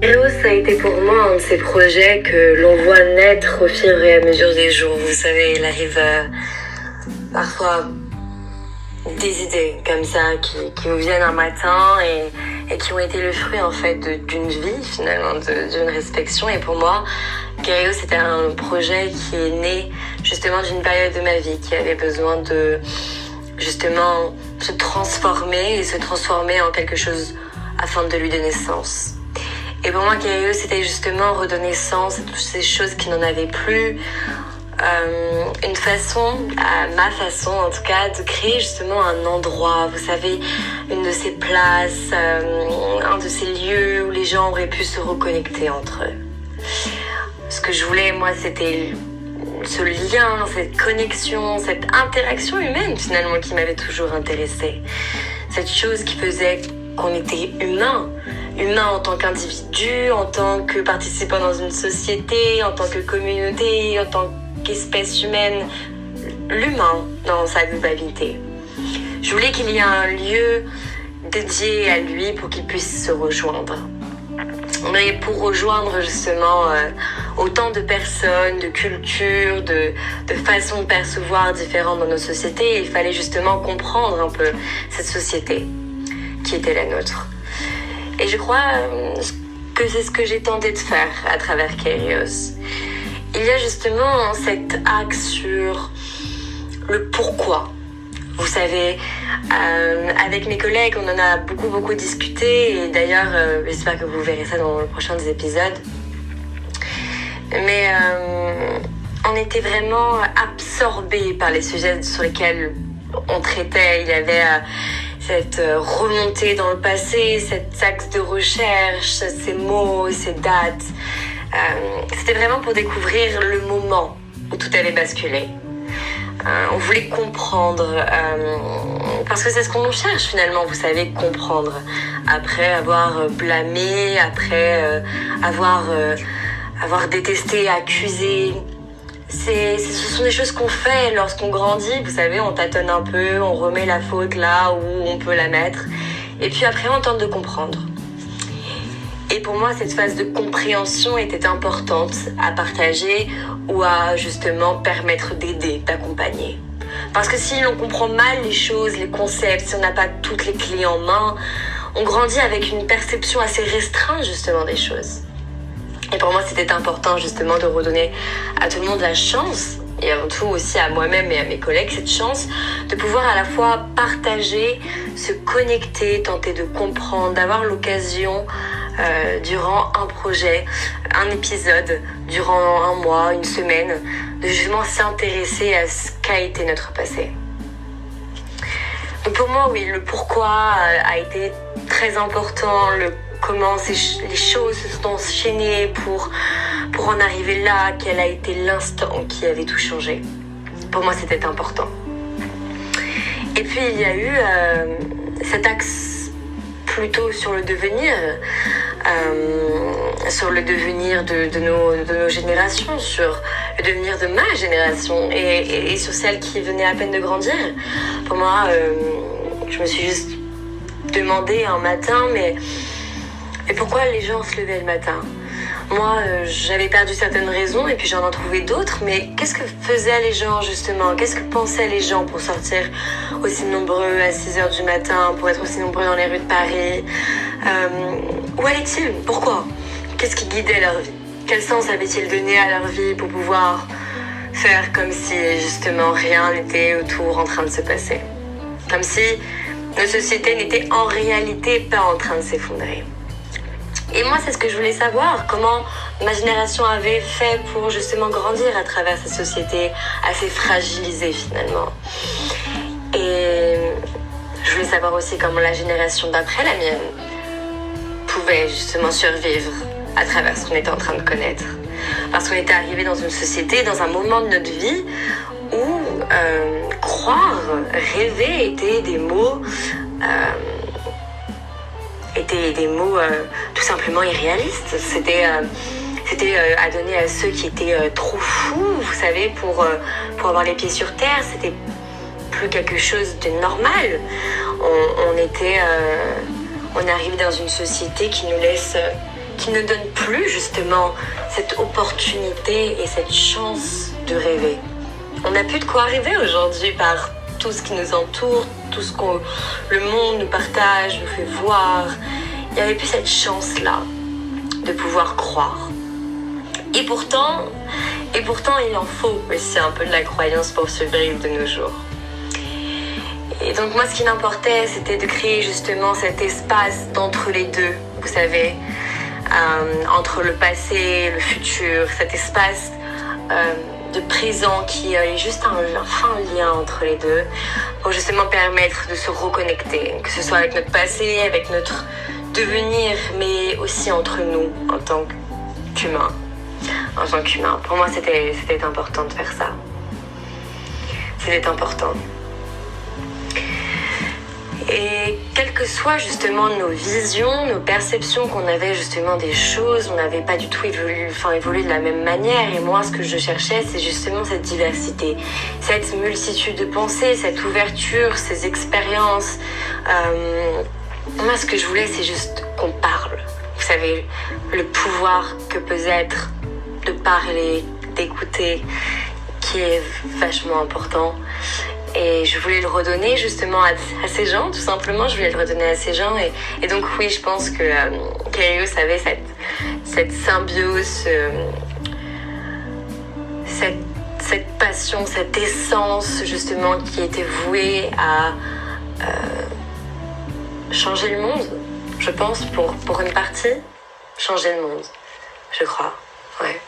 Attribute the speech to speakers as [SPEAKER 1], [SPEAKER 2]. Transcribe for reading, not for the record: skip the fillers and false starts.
[SPEAKER 1] Hello, ça a été pour moi un de ces projets que l'on voit naître au fur et à mesure des jours. Vous savez, il arrive parfois des idées comme ça qui vous viennent un matin et qui ont été le fruit en fait d'une vie finalement, d'une réflexion. Et pour moi, Kerio, c'était un projet qui est né justement d'une période de ma vie qui avait besoin de justement se transformer en quelque chose afin de lui donner sens. Et pour moi, Kerio, c'était justement redonner sens à toutes ces choses qui n'en avaient plus. Une façon, à ma façon en tout cas, de créer justement un endroit, vous savez, une de ces places, un de ces lieux où les gens auraient pu se reconnecter entre eux. Ce que je voulais, moi, c'était ce lien, cette connexion, cette interaction humaine finalement qui m'avait toujours intéressée. Cette chose qui faisait qu'on était humain en tant qu'individu, en tant que participant dans une société, en tant que communauté, en tant qu'espèce humaine, l'humain dans sa globalité. Je voulais qu'il y ait un lieu dédié à lui pour qu'il puisse se rejoindre. Mais pour rejoindre justement autant de personnes, de cultures, de façons de percevoir différentes dans nos sociétés, il fallait justement comprendre un peu cette société qui était la nôtre. Et je crois que c'est ce que j'ai tenté de faire à travers Kerios. Il y a justement cet axe sur le pourquoi. Vous savez, avec mes collègues, on en a beaucoup discuté. Et d'ailleurs, j'espère que vous verrez ça dans le prochain des épisodes. Mais on était vraiment absorbés par les sujets sur lesquels on traitait. Il y avait cette remontée dans le passé, cet axe de recherche, ces mots, ces dates. C'était vraiment pour découvrir le moment où tout allait basculer. On voulait comprendre, parce que c'est ce qu'on cherche finalement, vous savez, comprendre. Après avoir blâmé, après avoir détesté, accusé. Ce sont des choses qu'on fait lorsqu'on grandit, vous savez, on tâtonne un peu, on remet la faute là où on peut la mettre. Et puis après, on tente de comprendre. Et pour moi, cette phase de compréhension était importante à partager ou à justement permettre d'aider, d'accompagner. Parce que si l'on comprend mal les choses, les concepts, si on n'a pas toutes les clés en main, on grandit avec une perception assez restreinte justement des choses. Et pour moi, c'était important justement de redonner à tout le monde la chance, et avant tout aussi à moi-même et à mes collègues, cette chance de pouvoir à la fois partager, se connecter, tenter de comprendre, d'avoir l'occasion durant un projet, un épisode, durant un mois, une semaine, de justement s'intéresser à ce qu'a été notre passé. Donc pour moi, oui, le pourquoi a été très important, le comment les choses se sont enchaînées pour en arriver là, quel a été l'instant qui avait tout changé. Pour moi, c'était important. Et puis, il y a eu cet axe plutôt sur le devenir, de nos générations, sur le devenir de ma génération et sur celle qui venait à peine de grandir. Pour moi, je me suis juste demandé un matin, mais pourquoi les gens se levaient le matin ? Moi, j'avais perdu certaines raisons et puis j'en ai trouvé d'autres, mais qu'est-ce que faisaient les gens justement ? Qu'est-ce que pensaient les gens pour sortir aussi nombreux à 6h du matin, pour être aussi nombreux dans les rues de Paris ? Où allaient-ils ? Pourquoi ? Qu'est-ce qui guidait leur vie ? Quel sens avaient-ils donné à leur vie pour pouvoir faire comme si justement rien n'était autour en train de se passer ? Comme si notre société n'était en réalité pas en train de s'effondrer. Et moi, c'est ce que je voulais savoir, comment ma génération avait fait pour justement grandir à travers cette société assez fragilisée finalement. Et je voulais savoir aussi comment la génération d'après la mienne pouvait justement survivre à travers ce qu'on était en train de connaître. Parce qu'on était arrivé dans une société, dans un moment de notre vie où croire, rêver étaient des mots... étaient des mots tout simplement irréalistes. C'était à donner à ceux qui étaient trop fous, vous savez, pour avoir les pieds sur terre. C'était plus quelque chose de normal. On est arrivé dans une société qui nous laisse qui ne donne plus justement cette opportunité et cette chance de rêver. On n'a plus de quoi rêver aujourd'hui par tout ce qui nous entoure, tout ce que le monde nous partage, nous fait voir. Il n'y avait plus cette chance-là de pouvoir croire. Et pourtant, il en faut aussi un peu de la croyance pour survivre de nos jours. Et donc moi, ce qui m'importait, c'était de créer justement cet espace d'entre les deux, vous savez, entre le passé et le futur, cet espace de présent qui est juste un fin lien entre les deux, pour justement permettre de se reconnecter, que ce soit avec notre passé, avec notre devenir, mais aussi entre nous en tant qu'humains. Pour moi, c'était important de faire ça. C'était important. Et quelles que soient justement nos visions, nos perceptions qu'on avait justement des choses, on n'avait pas du tout évolué de la même manière. Et moi, ce que je cherchais, c'est justement cette diversité, cette multitude de pensées, cette ouverture, ces expériences. Moi, ce que je voulais, c'est juste qu'on parle. Vous savez, le pouvoir que peut être de parler, d'écouter, qui est vachement important. Et je voulais le redonner justement à ces gens, tout simplement. Je voulais le redonner à ces gens. Et donc oui, je pense que Kairos avait cette symbiose, cette passion, cette essence justement qui était vouée à changer le monde, je pense, pour une partie. Changer le monde, je crois. Ouais.